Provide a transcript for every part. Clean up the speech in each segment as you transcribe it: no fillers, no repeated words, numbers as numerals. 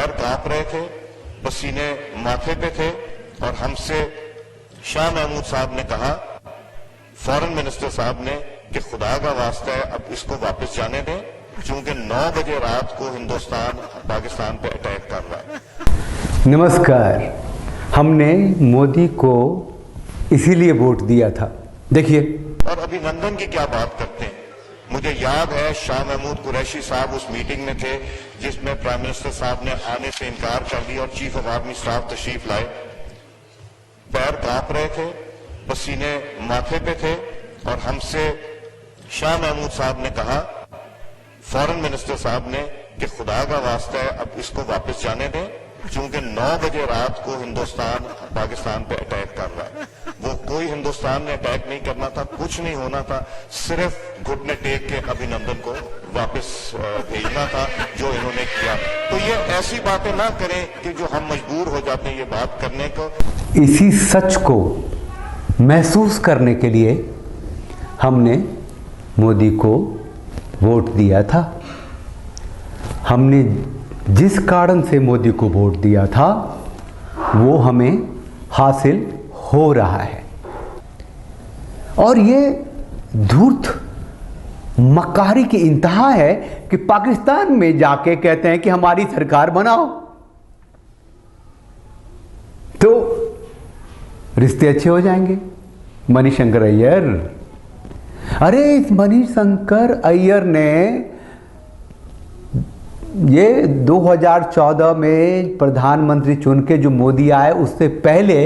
पैर कांप रहे थे, पसीने माथे पे थे और हमसे शाह महमूद साहब ने कहा, फॉरेन मिनिस्टर साहब ने, कि खुदा का वास्ता है अब इसको वापस जाने दें, क्योंकि 9 बजे रात को हिंदुस्तान पाकिस्तान पे अटैक कर रहा है। नमस्कार। हमने मोदी को इसीलिए वोट दिया था। देखिए, और अभिनंदन की क्या बात करते हैं। मुझे याद है शाह महमूद कुरैशी साहब उस मीटिंग में थे जिसमें प्राइम मिनिस्टर साहब ने आने से इनकार कर दिया और चीफ ऑफ आर्मी स्टाफ तशरीफ लाए। पैर कांप रहे थे, पसीने माथे पे थे और हमसे शाह महमूद साहब ने कहा, फॉरेन मिनिस्टर साहब ने, कि खुदा का वास्ता है अब इसको वापस जाने दें, क्योंकि 9 बजे रात को हिंदुस्तान पाकिस्तान पे अटैक कर रहा है। वो कोई हिंदुस्तान ने अटैक नहीं करना था, कुछ नहीं होना था, सिर्फ घुटने टेक के अभिनंदन को वापस भेजना था, जो इन्होंने किया। तो ये ऐसी बातें ना करें कि जो हम मजबूर हो जाते हैं ये बात करने को। इसी सच को महसूस करने के लिए हमने मोदी को वोट दिया था। हमने जिस कारण से मोदी को वोट दिया था वो हमें हासिल हो रहा है। और ये धूर्त मक्कारी की इंतहा है कि पाकिस्तान में जाके कहते हैं कि हमारी सरकार बनाओ, तो रिश्ते अच्छे हो जाएंगे। मणिशंकर अय्यर, अरे इस मणिशंकर अय्यर ने ये 2014 में प्रधानमंत्री चुन के जो मोदी आए उससे पहले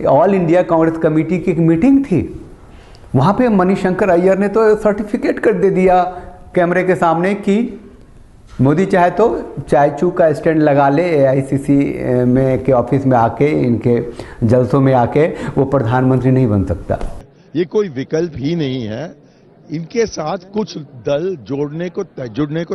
ऑल इंडिया कांग्रेस कमेटी की एक मीटिंग थी, वहाँ पे मणिशंकर अय्यर ने तो सर्टिफिकेट कर दे दिया कैमरे के सामने कि मोदी चाहे तो चाय चू का स्टैंड लगा ले AICC में के ऑफिस में आके, इनके जलसों में आके, वो प्रधानमंत्री नहीं बन सकता। ये कोई विकल्प ही नहीं है। इनके साथ कुछ दल जुड़ने को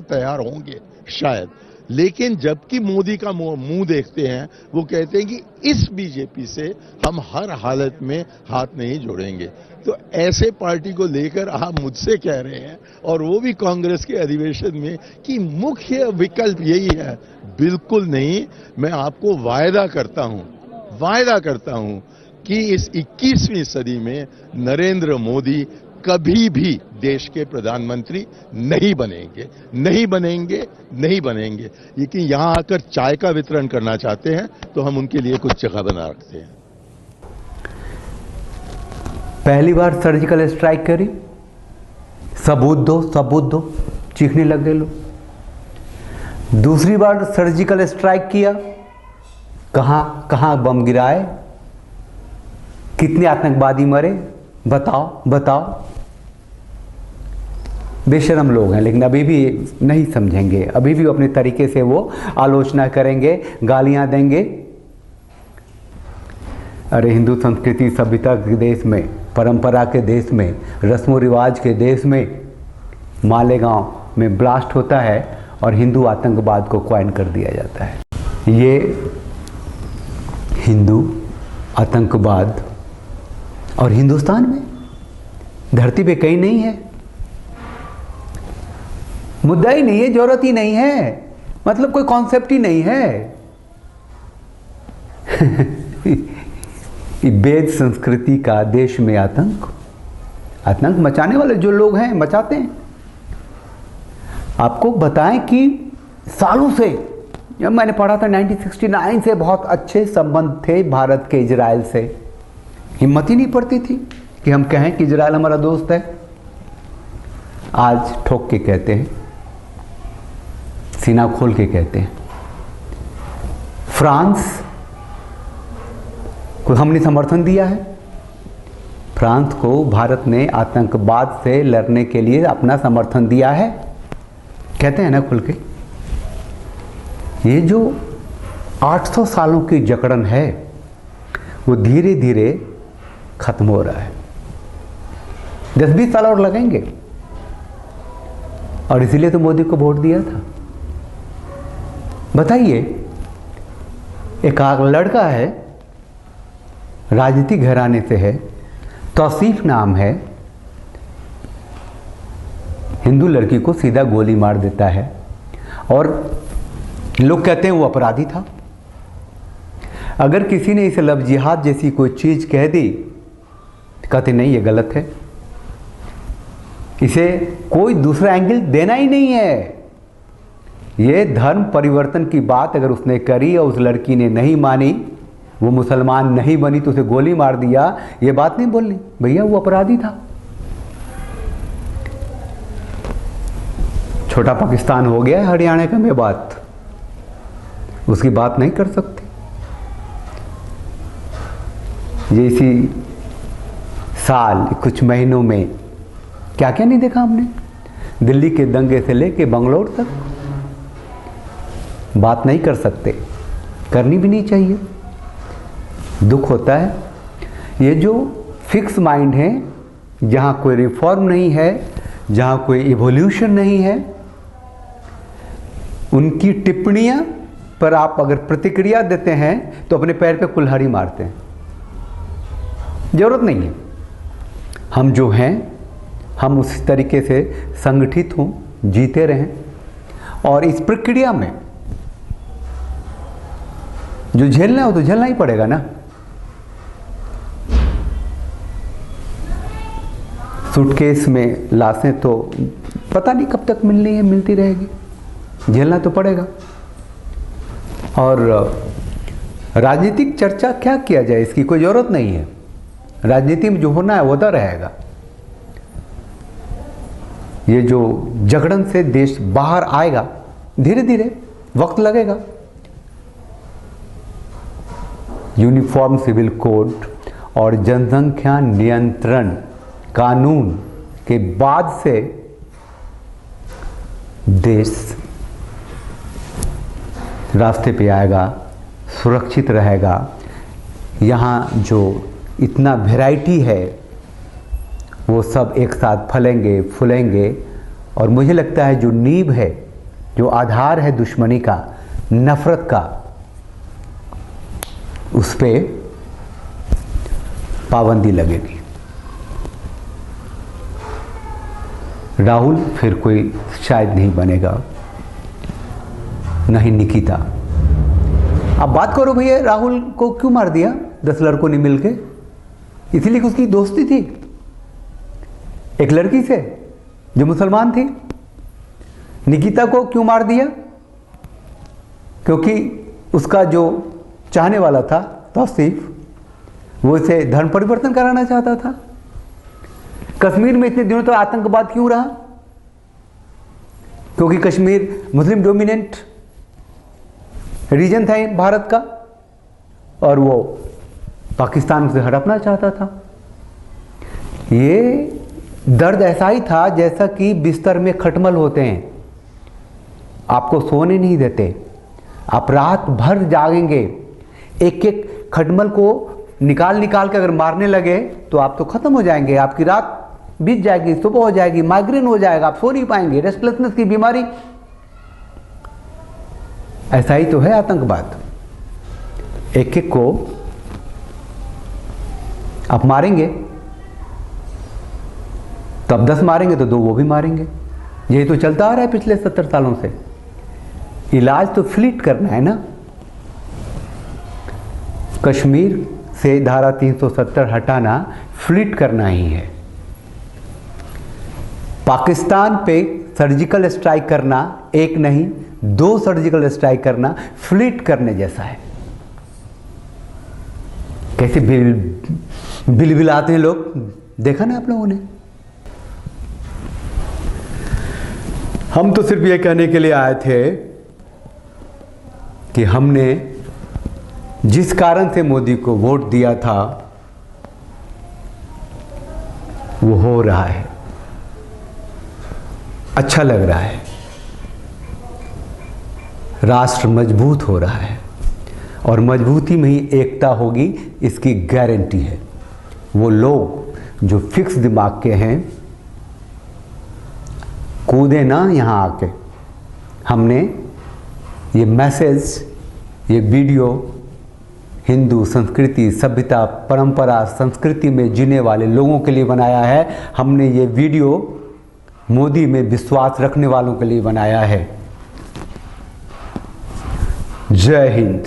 तैयार होंगे शायद, लेकिन जबकि मोदी का मुंह देखते हैं वो कहते हैं कि इस बीजेपी से हम हर हालत में हाथ नहीं जोड़ेंगे। तो ऐसे पार्टी को लेकर आप मुझसे कह रहे हैं, और वो भी कांग्रेस के अधिवेशन में, कि मुख्य विकल्प यही है। बिल्कुल नहीं। मैं आपको वायदा करता हूं कि इस 21वीं सदी में नरेंद्र मोदी कभी भी देश के प्रधानमंत्री नहीं बनेंगे। लेकिन यहां आकर चाय का वितरण करना चाहते हैं तो हम उनके लिए कुछ जगह बना रखते हैं। पहली बार सर्जिकल स्ट्राइक करी, सबूत दो, चीखने लग गए लोग। दूसरी बार सर्जिकल स्ट्राइक किया, कहां बम गिराए, कितने आतंकवादी मरे, बताओ। बेशरम लोग हैं, लेकिन अभी भी नहीं समझेंगे, अभी भी अपने तरीके से वो आलोचना करेंगे, गालियां देंगे। अरे हिंदू संस्कृति सभ्यता के देश में, परंपरा के देश में, रस्मों रिवाज के देश में मालेगांव में ब्लास्ट होता है और हिंदू आतंकवाद को क्वाइन कर दिया जाता है। ये हिंदू आतंकवाद और हिंदुस्तान में धरती पे कहीं नहीं है, मुद्दा ही नहीं है, जरूरत ही नहीं है, मतलब कोई कॉन्सेप्ट ही नहीं है। वेद संस्कृति का देश में आतंक मचाने वाले जो लोग हैं मचाते हैं। आपको बताएं कि सालों से, जब मैंने पढ़ा था 1969 से बहुत अच्छे संबंध थे भारत के इजराइल से। हिम्मत ही नहीं पड़ती थी कि हम कहें कि इजराइल हमारा दोस्त है। आज ठोक के कहते हैं, सीना खोल के कहते हैं। फ्रांस को हमने समर्थन दिया है। फ्रांस को भारत ने आतंकवाद से लड़ने के लिए अपना समर्थन दिया है, कहते हैं ना खुल के। ये जो 800 सालों की जकड़न है वो धीरे धीरे खत्म हो रहा है। 10-20 साल और लगेंगे, और इसीलिए तो मोदी को वोट दिया था। बताइए, एक लड़का है, राजनीतिक घराने से है, तौसीफ नाम है, हिंदू लड़की को सीधा गोली मार देता है और लोग कहते हैं वो अपराधी था। अगर किसी ने इसे लव जिहाद जैसी कोई चीज़ कह दी, कहते नहीं ये गलत है, इसे कोई दूसरा एंगल देना ही नहीं है। ये धर्म परिवर्तन की बात अगर उसने करी और उस लड़की ने नहीं मानी, वो मुसलमान नहीं बनी तो उसे गोली मार दिया, ये बात नहीं बोलनी, भैया वो अपराधी था। छोटा पाकिस्तान हो गया है हरियाणा का, मैं बात उसकी बात नहीं कर सकते। ये इसी साल कुछ महीनों में क्या क्या नहीं देखा हमने, दिल्ली के दंगे से लेके बंगलोर तक। बात नहीं कर सकते, करनी भी नहीं चाहिए। दुख होता है ये जो फिक्स माइंड है, जहाँ कोई रिफॉर्म नहीं है, जहाँ कोई इवोल्यूशन नहीं है, उनकी टिप्पणियाँ पर आप अगर प्रतिक्रिया देते हैं तो अपने पैर पे कुल्हाड़ी मारते हैं। जरूरत नहीं है। हम जो हैं हम उसी तरीके से संगठित हों, जीते रहें, और इस प्रक्रिया में जो झेलना हो तो झेलना ही पड़ेगा ना। सूटकेस में लाशें तो पता नहीं कब तक मिलनी है, मिलती रहेगी, झेलना तो पड़ेगा। और राजनीतिक चर्चा क्या किया जाए, इसकी कोई ज़रूरत नहीं है। राजनीति में जो होना है वो होता रहेगा। ये जो जगड़न से देश बाहर आएगा, धीरे धीरे वक्त लगेगा। यूनिफॉर्म सिविल कोड और जनसंख्या नियंत्रण कानून के बाद से देश रास्ते पे आएगा, सुरक्षित रहेगा। यहाँ जो इतना वैरायटी है वो सब एक साथ फलेंगे फूलेंगे, और मुझे लगता है जो नींव है, जो आधार है दुश्मनी का, नफरत का, उस पे पाबंदी लगेगी। राहुल फिर कोई शायद नहीं बनेगा, नहीं निकिता। अब बात करो भैया राहुल को क्यों मार दिया 10 लड़कों ने मिलके? इसलिए कि उसकी दोस्ती थी एक लड़की से जो मुसलमान थी। निकिता को क्यों मार दिया? क्योंकि उसका जो चाहने वाला था तौसीफ, वो इसे धर्म परिवर्तन कराना चाहता था। कश्मीर में इतने दिनों तक आतंकवाद क्यों रहा? क्योंकि कश्मीर मुस्लिम डोमिनेंट रीजन था भारत का, और वो पाकिस्तान से हड़पना चाहता था। ये दर्द ऐसा ही था जैसा कि बिस्तर में खटमल होते हैं, आपको सोने नहीं देते, आप रात भर जागेंगे, एक एक खटमल को निकाल निकाल के अगर मारने लगे तो आप तो खत्म हो जाएंगे, आपकी रात बीत जाएगी, सुबह हो जाएगी, माइग्रेन हो जाएगा, आप सो नहीं पाएंगे, रेस्टलेसनेस की बीमारी। ऐसा ही तो है आतंकवाद। एक एक को आप मारेंगे तो अब 10 मारेंगे तो 2 वो भी मारेंगे। यही तो चलता आ रहा है पिछले 70 सालों से। इलाज तो फ्लीट करना है ना। कश्मीर से धारा 370 हटाना फ्लीट करना ही है। पाकिस्तान पे सर्जिकल स्ट्राइक करना, एक नहीं 2 सर्जिकल स्ट्राइक करना फ्लीट करने जैसा है। कैसे बिलबिलाते हैं लोग, देखा ना आप लोगों ने। हम तो सिर्फ ये कहने के लिए आए थे कि हमने जिस कारण से मोदी को वोट दिया था वो हो रहा है, अच्छा लग रहा है, राष्ट्र मजबूत हो रहा है, और मजबूती में ही एकता होगी इसकी गारंटी है। वो लोग जो फिक्स दिमाग के हैं कूदे ना यहाँ आके। हमने ये मैसेज, ये वीडियो हिंदू संस्कृति, सभ्यता, परंपरा, संस्कृति में जीने वाले लोगों के लिए बनाया है। हमने ये वीडियो मोदी में विश्वास रखने वालों के लिए बनाया है। जय हिंद।